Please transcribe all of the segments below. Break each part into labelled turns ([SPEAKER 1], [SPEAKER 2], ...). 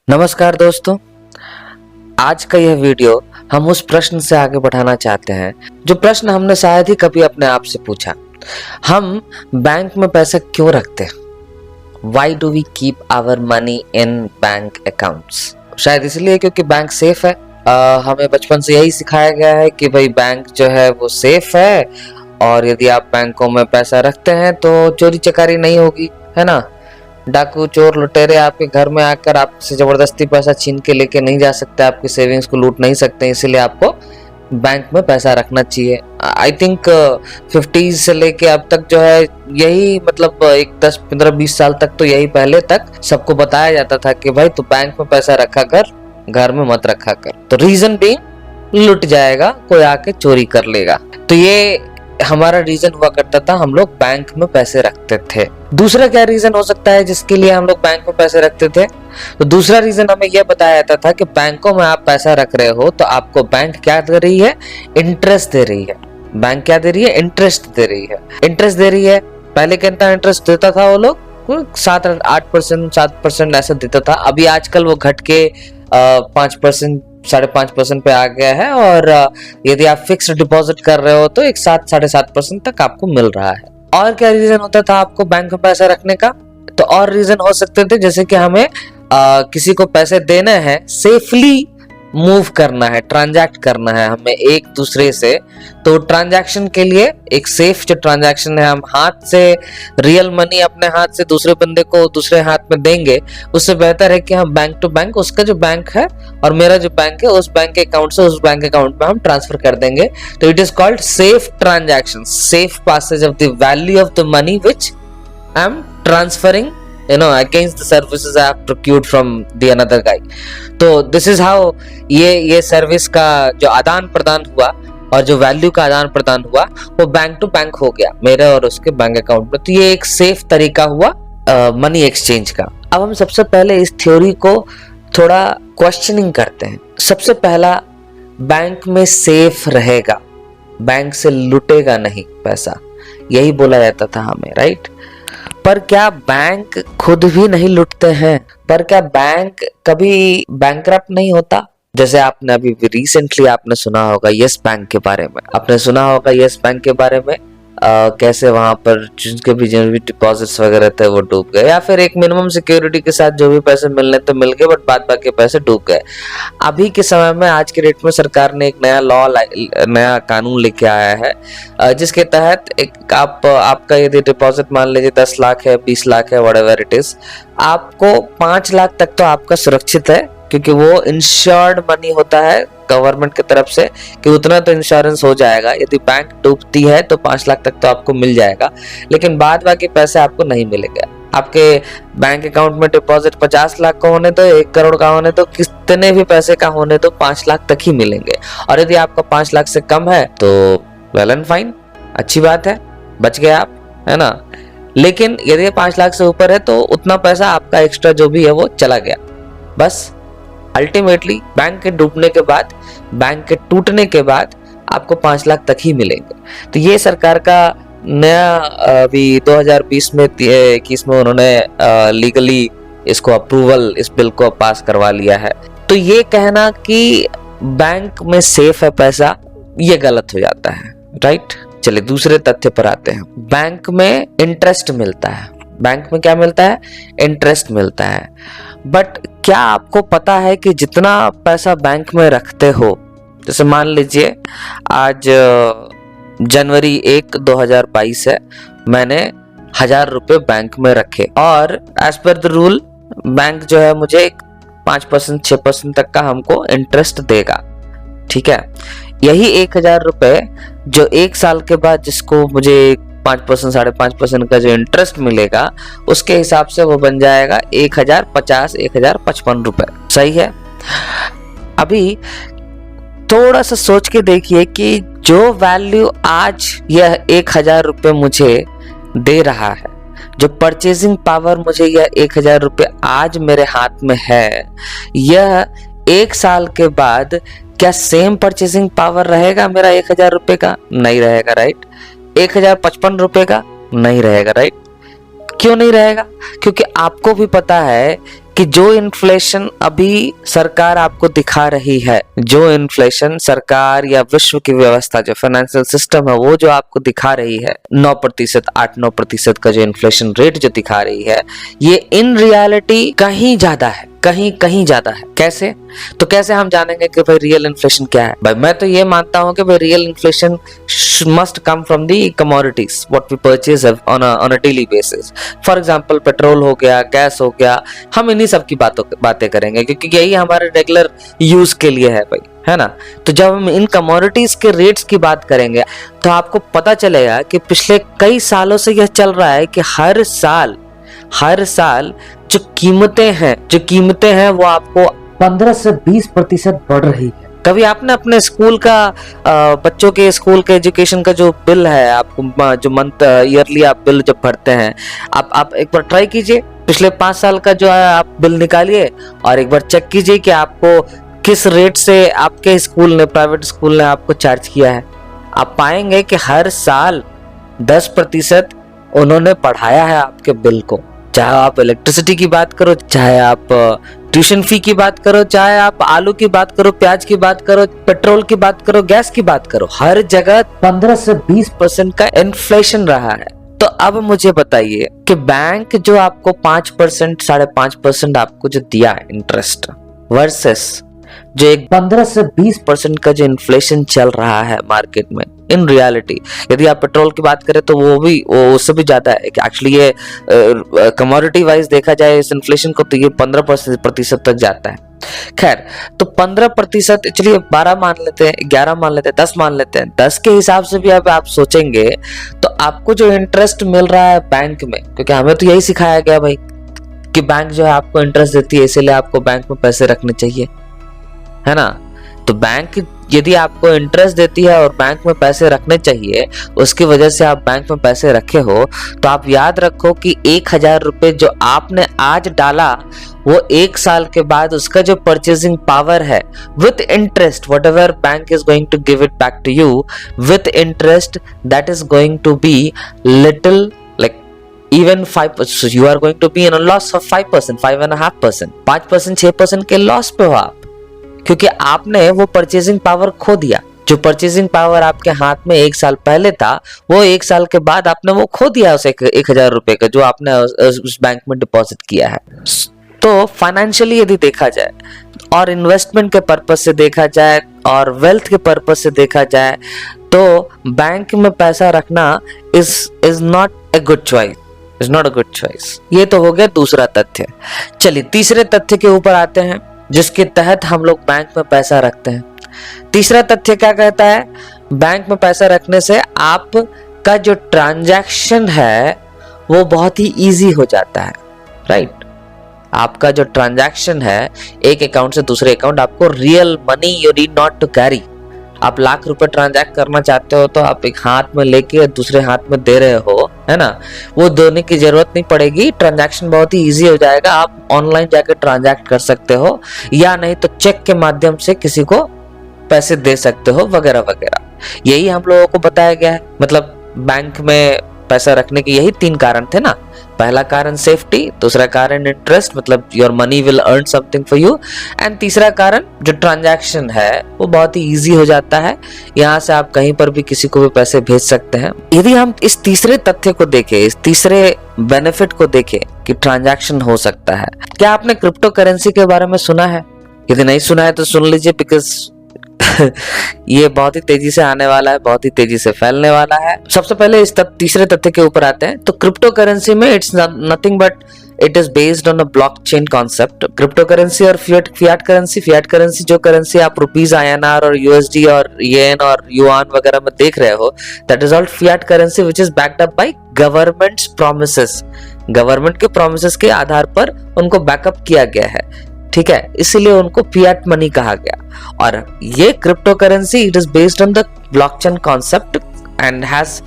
[SPEAKER 1] नमस्कार दोस्तों, आज का यह वीडियो हम उस प्रश्न से आगे बढ़ाना चाहते हैं जो प्रश्न हमने शायद ही कभी अपने आप से पूछा। हम बैंक में पैसा क्यों रखते हैं? Why do we keep our money in bank accounts? शायद इसलिए क्योंकि बैंक सेफ है। हमें बचपन से यही सिखाया गया है कि भाई बैंक जो है वो सेफ है और यदि आप बैंकों में पैसा रखते हैं तो चोरी चकारी नहीं होगी, है ना। डाकू चोर लुटेरे आपके घर में आकर आपसे जबरदस्ती पैसा छीन के लेके नहीं जा सकते, आपकी सेविंग्स को लूट नहीं सकते, इसीलिए आपको बैंक में पैसा रखना चाहिए। आई थिंक 50s से लेके अब तक जो है यही, मतलब एक 10-15-20 साल तक तो यही, पहले तक सबको बताया जाता था कि भाई तू बैंक में पैसा रखा कर, घर में मत रखा कर। तो रीजन भी लुट जाएगा, कोई आके चोरी कर लेगा। तो ये हमारा रीजन हुआ करता था, हम लोग बैंक में पैसे रखते थे। दूसरा क्या रीजन हो सकता है जिसके लिए हम लोग बैंक में पैसे रखते थे? तो दूसरा रीजन हमें यह बताया जाता था कि बैंकों में आप पैसा रख रहे हो तो आपको बैंक क्या दे रही है? इंटरेस्ट दे रही है। बैंक क्या दे रही है? इंटरेस्ट दे रही है। इंटरेस्ट दे रही है। पहले कितना इंटरेस्ट देता था वो लोग? 7-8%, 7% ऐसा देता था। अभी आजकल वो घट के 5%, 5.5% पे आ गया है। और यदि आप फिक्स डिपॉजिट कर रहे हो तो एक 7-7.5% तक आपको मिल रहा है। और क्या रीजन होता था आपको बैंक में पैसा रखने का? तो और रीजन हो सकते थे, जैसे कि हमें किसी को पैसे देना है, सेफली मूव करना है, ट्रांजैक्ट करना है हमें एक दूसरे से। तो ट्रांजैक्शन के लिए एक सेफ जो ट्रांजैक्शन है, हम हाथ से रियल मनी अपने हाथ से दूसरे बंदे को दूसरे हाथ में देंगे, उससे बेहतर है कि हम बैंक टू बैंक, उसका जो बैंक है और मेरा जो बैंक है, उस बैंक के अकाउंट से उस बैंक अकाउंट में हम ट्रांसफर कर देंगे। तो it is called safe transaction, safe passage of the value of the money which I am transferring against the services I have procured from the another guy। तो this is how ये service का जो आदान प्रदान हुआ और जो value का आदान प्रदान हुआ वो बैंक टू बैंक हो गया, मेरे और उसके बैंक अकाउंट में। तो ये एक सेफ तरीका हुआ मनी एक्सचेंज का। अब हम सबसे पहले इस थ्योरी को थोड़ा क्वेश्चनिंग करते हैं। सबसे पहला, बैंक में सेफ रहेगा, बैंक से लुटेगा नहीं पैसा, यही बोला जाता था हमें, राइट। पर क्या बैंक खुद भी नहीं लुटते हैं? पर क्या बैंक कभी बैंकरप्ट नहीं होता? जैसे आपने अभी रिसेंटली आपने सुना होगा यस बैंक के बारे में, आपने सुना होगा यस बैंक के बारे में, कैसे वहां पर जिनके भी डिपॉजिट्स वगैरह थे वो डूब गए, या फिर एक मिनिमम सिक्योरिटी के साथ जो भी पैसे मिलने तो मिल गए, बट बाद बाकी पैसे डूब गए। अभी के समय में, आज के डेट में, सरकार ने एक नया नया कानून लेके आया है जिसके तहत एक आपका यदि डिपॉजिट मान लीजिए 10 लाख है, 20 लाख है, व्हाटएवर इट इज, आपको 5 लाख तक तो आपका सुरक्षित है, क्योंकि वो इंश्योर्ड मनी होता है गवर्नमेंट की तरफ से कि उतना तो इंश्योरेंस हो जाएगा। यदि बैंक डूबती है तो 5 लाख तक तो आपको मिल जाएगा, लेकिन बाद बाकी पैसे आपको नहीं मिलेंगे। आपके बैंक अकाउंट में डिपॉजिट 50 लाख का होने दो, 1 करोड़ का होने दो, कितने भी पैसे का होने दो, 5 लाख तक ही मिलेंगे। और यदि आपका 5 लाख से कम है तो वेल एंड फाइन, अच्छी बात है, बच गए आप, है ना। लेकिन यदि 5 लाख से ऊपर है तो उतना पैसा आपका एक्स्ट्रा जो भी है वो चला गया, बस। अल्टीमेटली बैंक के डूबने के बाद, बैंक के टूटने के बाद आपको 5 लाख तक ही मिलेंगे। तो ये सरकार का नया अभी 2020 में 21 में उन्होंने लीगली इसको अप्रूवल, इस बिल को पास करवा लिया है। तो ये कहना कि बैंक में सेफ है पैसा, ये गलत हो जाता है, राइट। चलिए दूसरे तथ्य पर आते हैं। बैंक में इंटरेस्ट मिलता है। बैंक में क्या मिलता है? इंटरेस्ट मिलता है। बट क्या आपको पता है कि जितना पैसा बैंक में रखते हो, जैसे मान लीजिए आज जनवरी 1, 2022 है, मैंने 1000 रुपए बैंक में रखे और as per the rule bank जो है मुझे 5%, 6% तक का हमको इंटरेस्ट देगा, ठीक है। यही 1000 रुपए जो 1 साल के बाद जिसको मुझे 5%, 5.5% का जो इंटरेस्ट मिलेगा, उसके हिसाब से वो बन जाएगा 1050, 1055 रुपए, सही है। अभी थोड़ा सा सोच के देखिए कि जो वैल्यू आज यह 1000 रुपए मुझे दे रहा है, जो परचेजिंग पावर मुझे यह 1000 रुपए आज मेरे हाथ में है, यह 1 साल के बाद क्या सेम परचेजिंग पावर रहेगा मेरा 1000 रुपए का? नहीं रहेगा, राइट। 1055 रुपए का नहीं रहेगा, राइट। क्यों नहीं रहेगा? क्योंकि आपको भी पता है कि जो इन्फ्लेशन अभी सरकार आपको दिखा रही है, जो इन्फ्लेशन सरकार या विश्व की व्यवस्था जो फाइनेंशियल सिस्टम है वो जो आपको दिखा रही है 9%, 8-9% का जो इन्फ्लेशन रेट जो दिखा रही है, ये इन रियलिटी कहीं ज्यादा है, कहीं ज्यादा है। कैसे? तो कैसे हम जानेंगे कि भाई रियल इन्फ्लेशन क्या है? भाई मैं तो ये मानता हूं कि भाई real inflation must come from the commodities what we purchase on a daily basis. For example petrol हो गया, गैस हो गया, हम इन्हीं सब की बातें करेंगे क्योंकि यही हमारे रेगुलर यूज के लिए है भाई, है ना। तो जब हम इन कमोडिटीज के रेट्स की बात करेंगे तो आपको पता चलेगा कि पिछले कई सालों से यह चल रहा है कि हर साल जो कीमतें हैं वो आपको 15 से 20% बढ़ रही है। कभी आपने अपने स्कूल का बच्चों के स्कूल के एजुकेशन का जो बिल है, आपको जो मंथ ईयरली आप बिल जब भरते हैं, आप एक बार ट्राई कीजिए, पिछले 5 साल का जो है आप बिल निकालिए और एक बार चेक कीजिए कि आपको किस रेट से आपके स्कूल ने, प्राइवेट स्कूल ने आपको चार्ज किया है। आप पाएंगे कि हर साल 10% उन्होंने बढ़ाया है आपके बिल को। चाहे आप इलेक्ट्रिसिटी की बात करो, चाहे आप ट्यूशन फी की बात करो, चाहे आप आलू की बात करो, प्याज की बात करो, पेट्रोल की बात करो, गैस की बात करो, हर जगह 15 से 20% का इन्फ्लेशन रहा है। तो अब मुझे बताइए कि बैंक जो आपको 5%, 5.5% आपको जो दिया है इंटरेस्ट, वर्सेस जो एक 15 से 20% का जो इन्फ्लेशन चल रहा है मार्केट में, इन रियलिटी यदि आप पेट्रोल की बात करें तो वो उससे भी ज्यादा है कि एक्चुअली ये कमोडिटी वाइज देखा जाए इस इन्फ्लेशन को तो ये 15% तक जाता है। खैर, तो 15%, चलिए 12 मान लेते हैं, 11 मान लेते हैं, 10 मान लेते हैं। 10 के हिसाब से भी अब आप सोचेंगे तो आपको जो इंटरेस्ट मिल रहा है बैंक में, क्योंकि हमें तो यही सिखाया गया भाई कि बैंक जो है आपको इंटरेस्ट देती है, इसीलिए आपको बैंक में पैसे रखने चाहिए, है ना। तो बैंक यदि आपको इंटरेस्ट देती है और बैंक में पैसे रखने चाहिए, उसकी वजह से आप बैंक में पैसे रखे हो, तो आप याद रखो कि 1000 रुपए जो आपने आज डाला वो 1 साल के बाद उसका जो परचेजिंग पावर है with interest, whatever bank is going to give it back to you with interest, that is going to be little even 5%, you are going to be in a loss of 5%, 5.5%, 5%, 6% के loss पे हो आप, क्योंकि आपने वो purchasing power खो दिया। जो परचेजिंग पावर आपके हाथ में 1 साल पहले था, वो 1 साल के बाद आपने वो खो दिया, उस 1000 रुपए का जो आपने उस बैंक में डिपॉजिट किया है। तो फाइनेंशियली यदि देखा जाए और इन्वेस्टमेंट के पर्पज से देखा जाए और वेल्थ के पर्पज से देखा जाए, तो बैंक में पैसा रखना is not a good choice, is not a good choice. ये तो हो गया दूसरा तथ्य। चलिए तीसरे तथ्य के ऊपर आते हैं जिसके तहत हम लोग बैंक में पैसा रखते हैं। तीसरा तथ्य क्या कहता है? बैंक में पैसा रखने से आपका जो ट्रांजैक्शन है वो बहुत ही इजी हो जाता है, राइट। आपका जो ट्रांजैक्शन है एक अकाउंट से दूसरे अकाउंट, आपको real money you need not to carry. आप लाख रुपए ट्रांजैक्ट करना चाहते हो तो आप एक हाथ में लेके दूसरे हाथ में दे रहे हो, है ना, वो देने की जरूरत नहीं पड़ेगी। ट्रांजैक्शन बहुत ही इजी हो जाएगा। आप ऑनलाइन जाकर ट्रांजैक्ट कर सकते हो या नहीं तो चेक के माध्यम से किसी को पैसे दे सकते हो, वगैरह वगैरह। यही हम लोगों को बताया गया है। मतलब बैंक में पैसा रखने के यही 3 कारण थे ना। पहला कारण सेफ्टी, दूसरा कारण इंटरेस्ट, मतलब your money will earn something for you, and तीसरा कारण जो ट्रांजैक्शन है वो बहुत ही इजी हो जाता है। यहाँ से आप कहीं पर भी किसी को भी पैसे भेज सकते हैं। यदि हम इस तीसरे तथ्य को देखें, इस तीसरे बेनिफिट को देखें कि ट्रांजैक्शन हो सकता है, क्या आपने क्रिप्टो करेंसी के बारे में सुना है? यदि नहीं सुना है तो सुन लीजिए, बिकॉज ये बहुत ही तेजी से आने वाला है, बहुत ही तेजी से फैलने वाला है। सबसे पहले इस तीसरे तथ्य के ऊपर आते हैं। तो क्रिप्टो करेंसी में it's nothing but it is based on a blockchain concept. Crypto currency और फियाट करेंसी जो करेंसी आप रुपीज, INR और USD और येन और युआन वगैरह में देख रहे हो, that is all Fiat currency which is backed up by governments promises. Government के प्रॉमिसेस के आधार पर उनको बैकअप किया गया है, ठीक है, इसीलिए उनको फियाट मनी कहा गया। और ये crypto currency it is based on the blockchain concept and has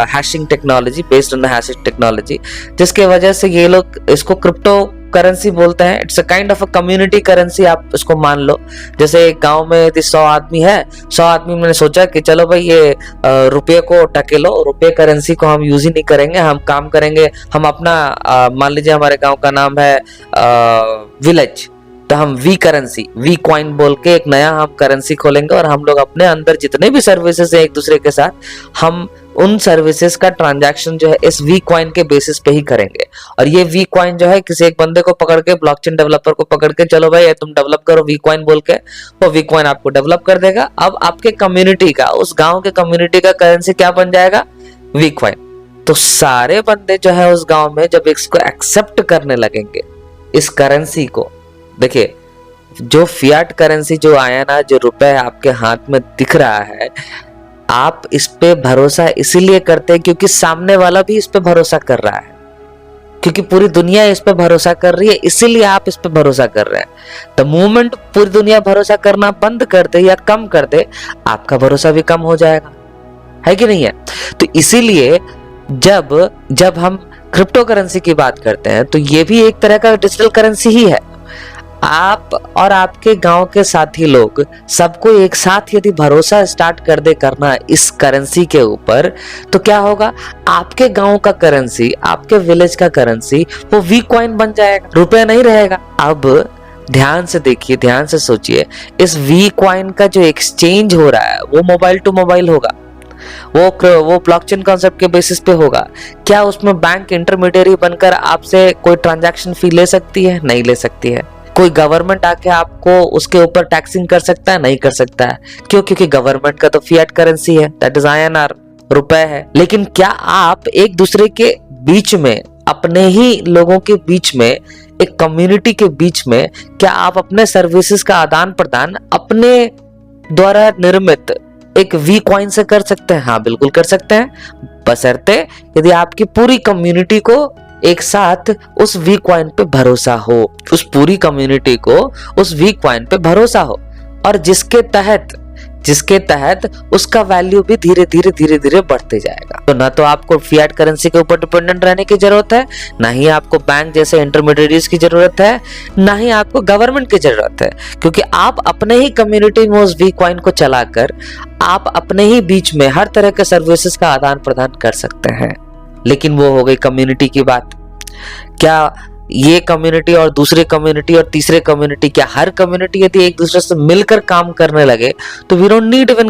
[SPEAKER 1] hashing technology, based on the hashing technology, जिसके वजह से ये लोग इसको क्रिप्टो करेंसी बोलते हैं, it's a kind of a community currency, आप इसको मान लो। जैसे एक गांव में यदि 100 आदमी है, 100 आदमी ने सोचा कि चलो भाई ये रुपये को टकेलो, रुपये करेंसी को हम यूज ही नहीं करेंगे, हम काम करेंगे, हम अपना मान लीजिए हमारे गांव का नाम है विलेज, तो हम वी करेंसी, वी कॉइन बोल के एक नया हम करेंसी खोलेंगे और हम लोग अपने अंदर जितने भी सर्विसेज है एक दूसरे के साथ, हम उन सर्विसेज का ट्रांजैक्शन जो है इस वी कॉइन के बेसिस पे ही करेंगे। और ये वी कॉइन जो है किसी एक बंदे को पकड़ के, ब्लॉकचेन डेवलपर को पकड़ के, चलो भाई तुम डेवलप करो वी कॉइन बोल के, वो वी कॉइन आपको डेवलप कर देगा। अब आपके कम्युनिटी का, उस गांव के कम्युनिटी का करेंसी क्या बन जाएगा? V coin. तो सारे बंदे जो है उस गांव में जब इसको एक्सेप्ट करने लगेंगे, इस करेंसी को, देखिए जो फियाट करेंसी जो आया ना, जो रुपए आपके हाथ में दिख रहा है, आप इस पे भरोसा इसीलिए करते हैं क्योंकि सामने वाला भी इस पे भरोसा कर रहा है, क्योंकि पूरी दुनिया इस पे भरोसा कर रही है, इसीलिए आप इस पे भरोसा कर रहे हैं। द मोमेंट पूरी दुनिया भरोसा करना बंद कर दे या कम कर दे, आपका भरोसा भी कम हो जाएगा, है कि नहीं है? तो इसीलिए जब हम क्रिप्टो करेंसी की बात करते हैं तो ये भी एक तरह का डिजिटल करेंसी ही है। आप और आपके गांव के साथी लोग सबको एक साथ यदि भरोसा स्टार्ट कर दे करना इस करेंसी के ऊपर, तो क्या होगा? आपके गांव का करेंसी, आपके विलेज का करेंसी वो वी कॉइन बन जाएगा, रुपए नहीं रहेगा। अब ध्यान से देखिए, ध्यान से सोचिए, इस वी कॉइन का जो एक्सचेंज हो रहा है वो मोबाइल टू मोबाइल होगा, वो ब्लॉकचेन कॉन्सेप्ट के बेसिस पे होगा। क्या उसमें बैंक इंटरमीडियरी बनकर आपसे कोई ट्रांजैक्शन फी ले सकती है? नहीं ले सकती है। कोई गवर्नमेंट आके आपको उसके ऊपर टैक्सिंग कर सकता है? नहीं कर सकता है। क्यों? क्योंकि गवर्नमेंट का तो फियाट करेंसी है, दैट इज INR, रुपए है। लेकिन क्या आप एक दूसरे के बीच में, अपने ही लोगों के बीच में, एक कम्युनिटी के बीच में, क्या आप अपने सर्विसेज का आदान प्रदान अपने द्वारा निर्मित एक वी कॉइन से कर सकते हैं? हाँ, बिल्कुल कर सकते हैं, बशर्ते यदि आपकी पूरी कम्युनिटी को एक साथ उस वी कॉइन पे भरोसा हो, उस पूरी कम्युनिटी को उस वी कॉइन पे भरोसा हो, और जिसके तहत उसका वैल्यू भी धीरे धीरे बढ़ते जाएगा। तो ना तो आपको फियाट करेंसी के ऊपर डिपेंडेंट रहने की जरूरत है, ना ही आपको बैंक जैसे इंटरमीडिएट्स की जरूरत है, ना ही आपको गवर्नमेंट की जरूरत है, क्योंकि आप अपने ही कम्युनिटी में उस वी कॉइन को चलाकर आप अपने ही बीच में हर तरह के सर्विसेज का आदान प्रदान कर सकते हैं। लेकिन वो हो गई कम्युनिटी की बात। क्या ये कम्युनिटी और दूसरे कम्युनिटी और तीसरे कम्युनिटी, क्या हर कम्युनिटी यदि एक दूसरे से मिलकर काम करने लगे तो we don't need even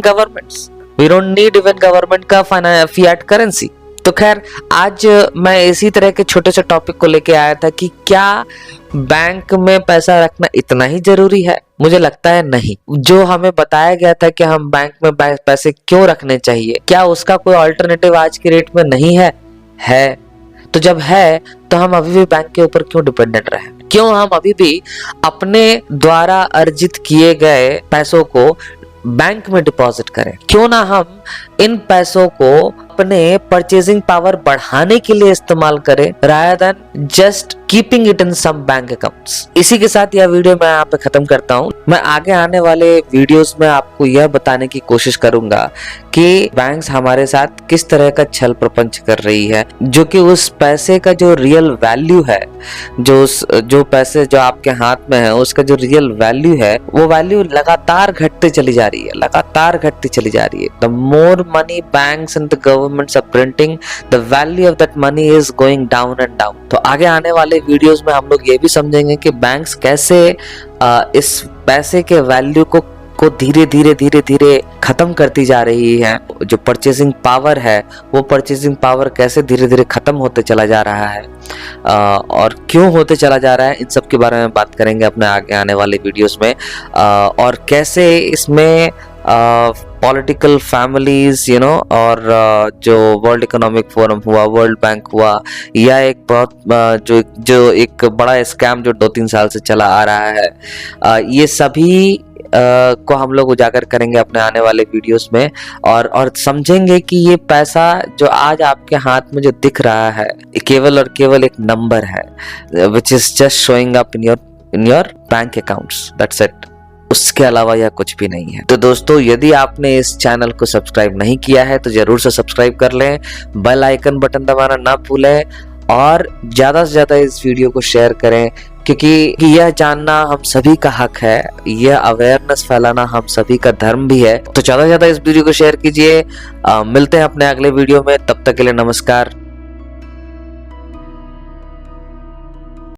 [SPEAKER 1] government का फियाट करेंसी। तो खैर, आज मैं इसी तरह के छोटे से टॉपिक को लेके आया था कि क्या बैंक में पैसा रखना इतना ही जरूरी है? मुझे लगता है नहीं। जो हमें बताया गया था कि हम बैंक में पैसे क्यों रखने चाहिए, क्या उसका कोई ऑल्टरनेटिव आज की डेट में नहीं है? तो जब है तो हम अभी भी बैंक के ऊपर क्यों डिपेंडेंट रहे? क्यों हम अभी भी अपने द्वारा अर्जित किए गए पैसों को बैंक में डिपॉजिट करें? क्यों ना हम इन पैसों को अपने परचेजिंग पावर बढ़ाने के लिए इस्तेमाल करें, rather than just keeping it in some bank accounts. इसी के साथ यह वीडियो मैं यहाँ पे खत्म करता हूँ। मैं आगे आने वाले वीडियोस में आपको यह बताने की कोशिश करूंगा कि बैंक्स हमारे साथ किस तरह का छल प्रपंच कर रही है, जो कि उस पैसे का जो रियल वैल्यू है, जो पैसे जो आपके हाथ में है उसका जो रियल वैल्यू है, वो वैल्यू लगातार घटती चली जा रही है। The more money banks and the governments are printing, the value of that money is going down and down। तो आगे आने वाले वीडियोस में हम लोग ये भी समझेंगे कि बैंक्स कैसे इस पैसे के वैल्यू को धीरे धीरे खत्म करती जा रही है। जो परचेसिंग पावर है, वो परचेसिंग पावर कैसे धीरे धीरे खत्म होते चला जा रहा है, और क्यों होते चला जा रहा है, इन सब के बारे में बात करेंगे अपने आगे आने वाले वीडियोस में। और कैसे इसमें पॉलिटिकल फैमिलीज और जो वर्ल्ड इकोनॉमिक फोरम हुआ, वर्ल्ड बैंक हुआ, या एक बहुत जो एक बड़ा स्कैम जो 2-3 साल से चला आ रहा है, ये सभी को हम लोग उजागर करेंगे अपने आने वाले वीडियोस में, और समझेंगे कि ये पैसा जो आज आपके हाथ में जो दिख रहा है, केवल और केवल एक नंबर है, which is just showing up in your bank accounts, that's it. उसके अलावा यह कुछ भी नहीं है। तो दोस्तों, यदि आपने इस चैनल को सब्सक्राइब नहीं किया है तो जरूर से सब्सक्राइब कर लें, बेल आइकन बटन दबाना ना भूलें, और ज़्यादा से ज़्यादा इस वीडियो को शेयर करें, क्योंकि यह जानना हम सभी का हक है, यह अवेयरनेस फैलाना हम सभी का धर्म भी है। तो ज़्यादा से ज़्यादा इस वीडियो को शेयर कीजिए। मिलते हैं अपने अगले वीडियो में, तब तक के लिए नमस्कार।